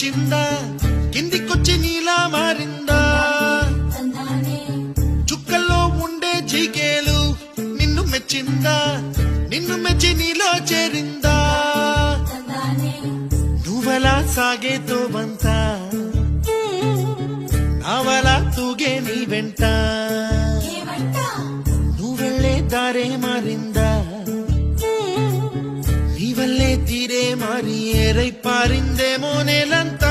పైకొచ్చిందా కిందికొచ్చి నీలా మారిందా చుక్కల్లో ఉండే జీకేలు నిన్ను మెచ్చిందా నిన్ను మెచ్చి నీలో చేరిందా నువ్వలా సాగేతో బంతా నావలా తూగే నీ వెంట నువ్వెళ్ళే దారే మారిందా నీ వల్లే తీరే మారి ఏరై పారిందేమో నేలంతా